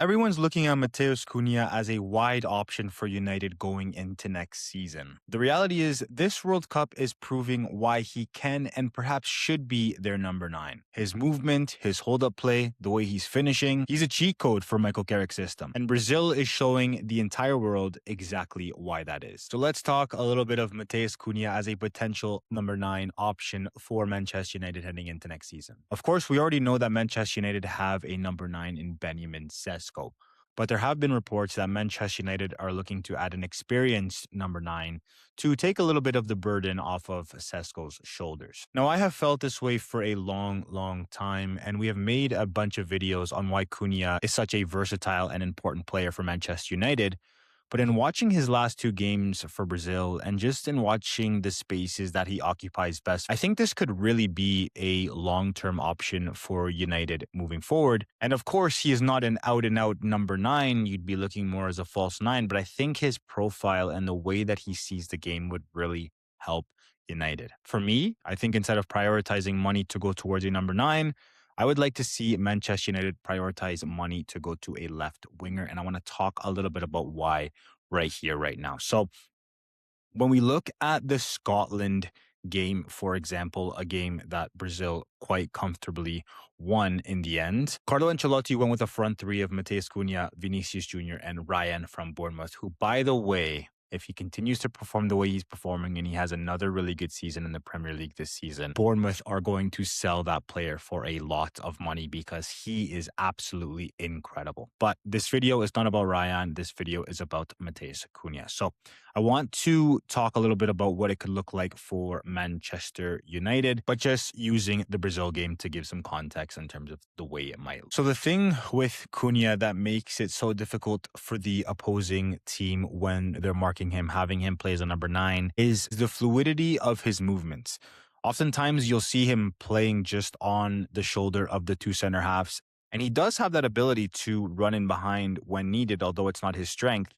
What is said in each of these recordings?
Everyone's looking at Matheus Cunha as a wide option for United going into next season. The reality is, this World Cup is proving why he can and perhaps should be their number 9. His movement, his hold-up play, the way he's finishing, he's a cheat code for Michael Carrick's system. And Brazil is showing the entire world exactly why that is. So let's talk a little bit of Matheus Cunha as a potential number 9 option for Manchester United heading into next season. Of course, we already know that Manchester United have a number 9 in Benjamin Sesko. But there have been reports that Manchester United are looking to add an experienced number 9 to take a little bit of the burden off of Sesko's shoulders. Now, I have felt this way for a long time, and we have made a bunch of videos on why Cunha is such a versatile and important player for Manchester United. But in watching his last 2 games for Brazil and just in watching the spaces that he occupies best, I think this could really be a long-term option for United moving forward. And of course, he is not an out-and-out number 9. You'd be looking more as a false 9. But I think his profile and the way that he sees the game would really help United. For me, I think instead of prioritizing money to go towards a number 9, I would like to see Manchester United prioritize money to go to a left winger. And I want to talk a little bit about why right here, right now. So when we look at the Scotland game, for example, a game that Brazil quite comfortably won in the end, Carlo Ancelotti went with a front 3 of Matheus Cunha, Vinicius Jr., and Ryan from Bournemouth, who, by the way, if he continues to perform the way he's performing and he has another really good season in the Premier League this season, Bournemouth are going to sell that player for a lot of money because he is absolutely incredible. But this video is not about Ryan. This video is about Matheus Cunha. So I want to talk a little bit about what it could look like for Manchester United, but just using the Brazil game to give some context in terms of the way it might look. So the thing with Cunha that makes it so difficult for the opposing team when they're marking him, having him play as a number 9, is the fluidity of his movements. Oftentimes, you'll see him playing just on the shoulder of the 2 center halves, and he does have that ability to run in behind when needed, although it's not his strength.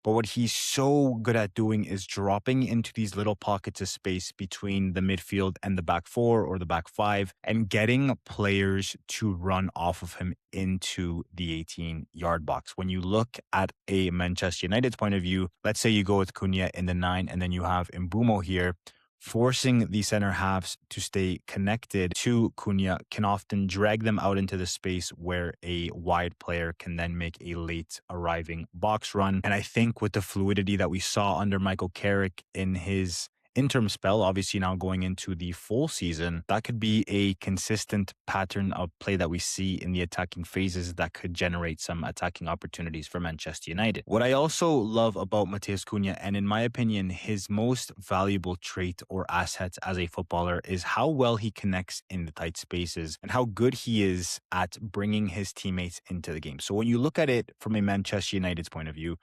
But what he's so good at doing is dropping into these little pockets of space between the midfield and the back 4 or the back 5 and getting players to run off of him into the 18-yard box. When you look at a Manchester United's point of view, let's say you go with Cunha in the 9 and then you have Mbeumo here, forcing the center halves to stay connected to Cunha can often drag them out into the space where a wide player can then make a late arriving box run. And I think with the fluidity that we saw under Michael Carrick in his interim spell, obviously now going into the full season, that could be a consistent pattern of play that we see in the attacking phases that could generate some attacking opportunities for Manchester United. What I also love about Matheus Cunha, and in my opinion, his most valuable trait or asset as a footballer, is how well he connects in the tight spaces and how good he is at bringing his teammates into the game. So when you look at it from a Manchester United's point of view,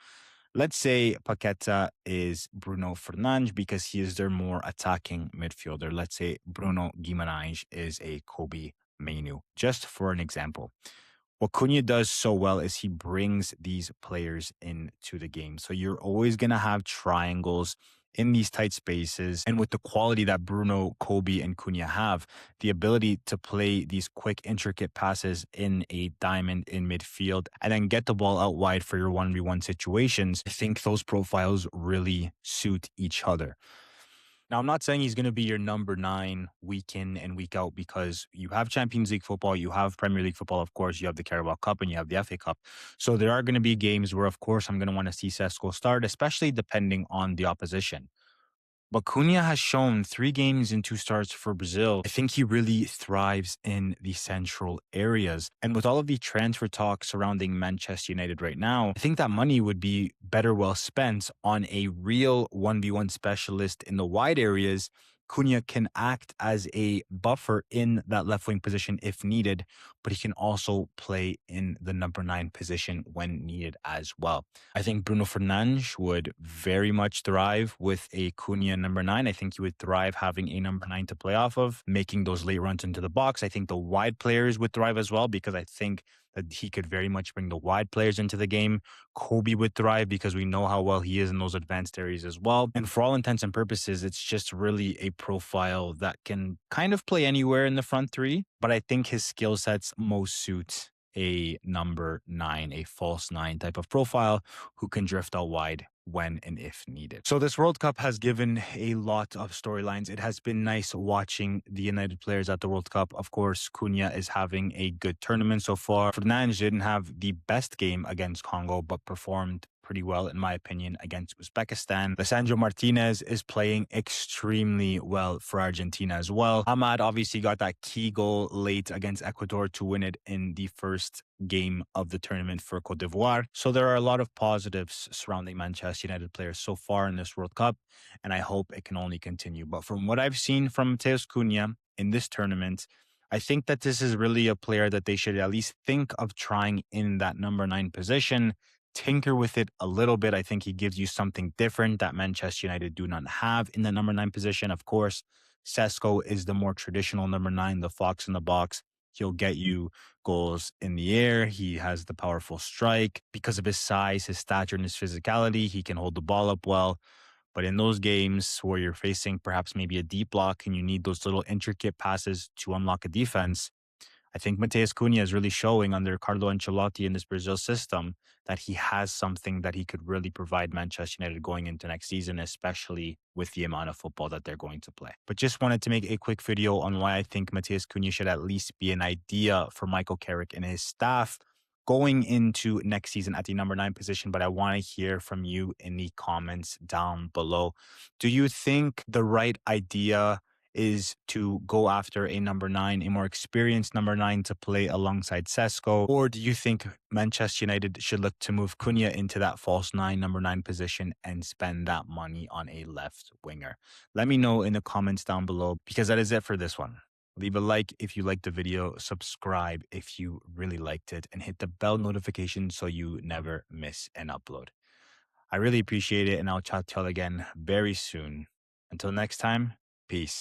let's say Paqueta is Bruno Fernandes because he is their more attacking midfielder. Let's say Bruno Guimarães is a Kobe Mainoo, just for an example. What Cunha does so well is he brings these players into the game. So you're always going to have triangles in these tight spaces. And with the quality that Bruno, Kobe, and Cunha have, the ability to play these quick, intricate passes in a diamond in midfield and then get the ball out wide for your 1v1 situations, I think those profiles really suit each other. Now, I'm not saying he's going to be your number 9 week in and week out because you have Champions League football, you have Premier League football, of course, you have the Carabao Cup and you have the FA Cup. So there are going to be games where, of course, I'm going to want to see Sesko start, especially depending on the opposition. But Cunha has shown 3 games and 2 starts for Brazil. I think he really thrives in the central areas. And with all of the transfer talk surrounding Manchester United right now, I think that money would be better well spent on a real 1v1 specialist in the wide areas. Cunha can act as a buffer in that left wing position if needed, but he can also play in the number 9 position when needed as well. I think Bruno Fernandes would very much thrive with a Cunha number 9. I think he would thrive having a number 9 to play off of, making those late runs into the box. I think the wide players would thrive as well because I think that he could very much bring the wide players into the game. Kobe would thrive because we know how well he is in those advanced areas as well. And for all intents and purposes, it's just really a profile that can kind of play anywhere in the front 3. But I think his skill sets most suit a number nine, a false nine type of profile who can drift out wide when and if needed. So this World Cup has given a lot of storylines. It has been nice watching the United players at the World Cup. Of course, Cunha is having a good tournament so far. Fernandes didn't have the best game against Congo, but performed pretty well, in my opinion, against Uzbekistan. Lisandro Martinez is playing extremely well for Argentina as well. Ahmad obviously got that key goal late against Ecuador to win it in the first game of the tournament for Cote d'Ivoire. So there are a lot of positives surrounding Manchester United players so far in this World Cup, and I hope it can only continue. But from what I've seen from Matheus Cunha in this tournament, I think that this is really a player that they should at least think of trying in that number 9 position, tinker with it a little bit. I think he gives you something different that Manchester United do not have in the number 9 position. Of course, Sesko is the more traditional number 9, the fox in the box. He'll get you goals in the air. He has the powerful strike. Because of his size, his stature, and his physicality, he can hold the ball up well. But in those games where you're facing perhaps maybe a deep block and you need those little intricate passes to unlock a defense, I think Matheus Cunha is really showing under Carlo Ancelotti in this Brazil system that he has something that he could really provide Manchester United going into next season, especially with the amount of football that they're going to play. But just wanted to make a quick video on why I think Matheus Cunha should at least be an idea for Michael Carrick and his staff going into next season at the number 9 position. But I want to hear from you in the comments down below. Do you think the right idea is to go after a number 9, a more experienced number 9 to play alongside Sesko? Or do you think Manchester United should look to move Cunha into that false 9, number 9 position and spend that money on a left winger? Let me know in the comments down below, because that is it for this one. Leave a like if you liked the video, subscribe if you really liked it, and hit the bell notification so you never miss an upload. I really appreciate it, and I'll chat to y'all again very soon. Until next time, peace.